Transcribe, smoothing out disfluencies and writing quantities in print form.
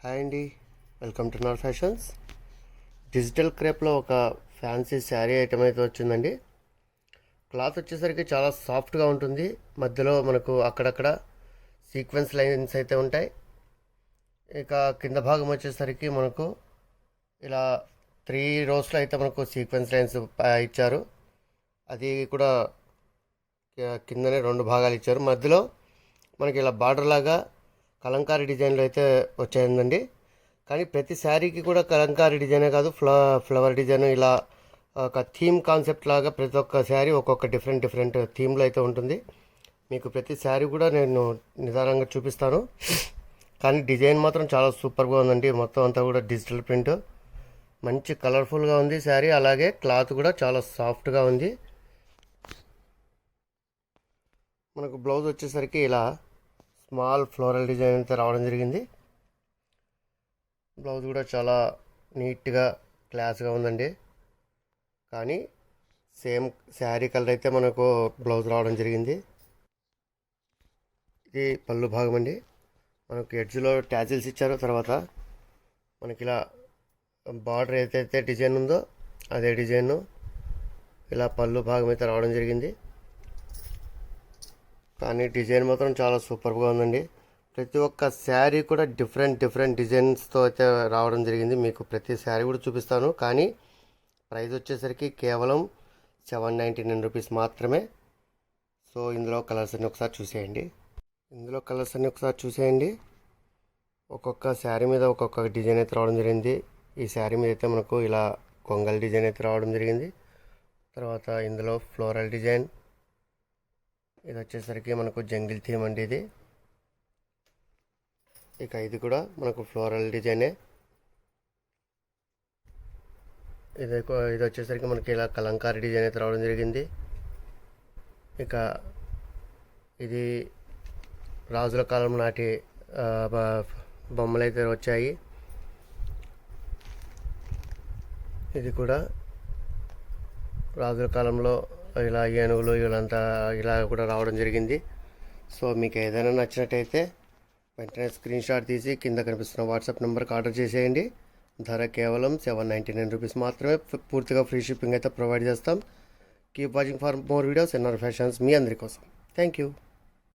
Hi అండి, welcome to నవర్ fashions. Digital క్రేప్లో ఒక ఫ్యాన్సీ శారీ ఐటమ్ అయితే వచ్చిందండి. క్లాత్ వచ్చేసరికి చాలా సాఫ్ట్గా ఉంటుంది. మధ్యలో మనకు అక్కడక్కడ సీక్వెన్స్ లైన్స్ అయితే ఉంటాయి. ఇక కింద భాగం వచ్చేసరికి మనకు ఇలా 3 రోస్లో అయితే మనకు సీక్వెన్స్ లైన్స్ ఇచ్చారు. అది కూడా కిందనే 2 భాగాలు ఇచ్చారు. మధ్యలో మనకి ఇలా బార్డర్ లాగా కలంకారీ డిజైన్లో అయితే వచ్చాయండి. కానీ ప్రతి శారీకి కూడా కలంకారీ డిజైనే కాదు, ఫ్లవర్ డిజైన్ ఇలా ఒక థీమ్ కాన్సెప్ట్ లాగా ప్రతి ఒక్క శారీ ఒక్కొక్క డిఫరెంట్ థీమ్లో అయితే ఉంటుంది. మీకు ప్రతి శారీ కూడా నేను నిదానంగా చూపిస్తాను. కానీ డిజైన్ మాత్రం చాలా సూపర్గా ఉందండి. మొత్తం అంతా కూడా డిజిటల్ ప్రింట్, మంచి కలర్ఫుల్గా ఉంది శారీ. అలాగే క్లాత్ కూడా చాలా సాఫ్ట్గా ఉంది. మనకు బ్లౌజ్ వచ్చేసరికి ఇలా స్మాల్ ఫ్లోరల్ డిజైన్ అయితే రావడం జరిగింది. బ్లౌజ్ కూడా చాలా నీట్గా క్లాస్గా ఉందండి. కానీ సేమ్ శారీ కలర్ అయితే మనకు బ్లౌజ్ రావడం జరిగింది. ఇది పళ్ళు భాగం అండి. మనకు ఎడ్జ్లో ట్యాజిల్స్ ఇచ్చారు. తర్వాత మనకి ఇలా బార్డర్ ఏదైతే డిజైన్ ఉందో అదే డిజైన్ ఇలా పళ్ళు భాగం అయితే రావడం జరిగింది. కానీ డిజైన్ మాత్రం చాలా సూపర్గా ఉందండి. ప్రతి ఒక్క శారీ కూడా డిఫరెంట్ డిజైన్స్తో అయితే రావడం జరిగింది. మీకు ప్రతి శారీ కూడా చూపిస్తాను. కానీ ప్రైస్ వచ్చేసరికి కేవలం 799 రూపీస్ మాత్రమే. సో ఇందులో కలర్స్ అన్ని ఒకసారి చూసేయండి. ఒక్కొక్క శారీ మీద ఒక్కొక్క డిజైన్ అయితే రావడం జరిగింది. ఈ శారీ మీద అయితే మనకు ఇలా కొంగల్ డిజైన్ అయితే రావడం జరిగింది. తర్వాత ఇందులో ఫ్లోరల్ డిజైన్, ఇది వచ్చేసరికి మనకు జంగిల్ థీమ్ అండి ఇది. ఇక ఇది కూడా మనకు ఫ్లోరల్ డిజైనే. ఇది వచ్చేసరికి మనకి ఇలా కలంకారీ డిజైన్ అయితే రావడం జరిగింది. ఇక ఇది రాజుల కాలం నాటి బొమ్మలు అయితే వచ్చాయి. ఇది కూడా రాజుల కాలంలో ఇలా ఏనుగులు వీళ్ళంతా ఇలా కూడా రావడం జరిగింది. సో మీకు ఏదైనా నచ్చినట్టయితే వెంటనే స్క్రీన్ షాట్ తీసి కింద కనిపిస్తున్న వాట్సాప్ నెంబర్కి ఆర్డర్ చేసేయండి. ధర కేవలం 799 రూపీస్ మాత్రమే. పూర్తిగా ఫ్రీ షిప్పింగ్ అయితే ప్రొవైడ్ చేస్తాం. Keep watching for more videos NR fashions, మీ అందరి కోసం. Thank you.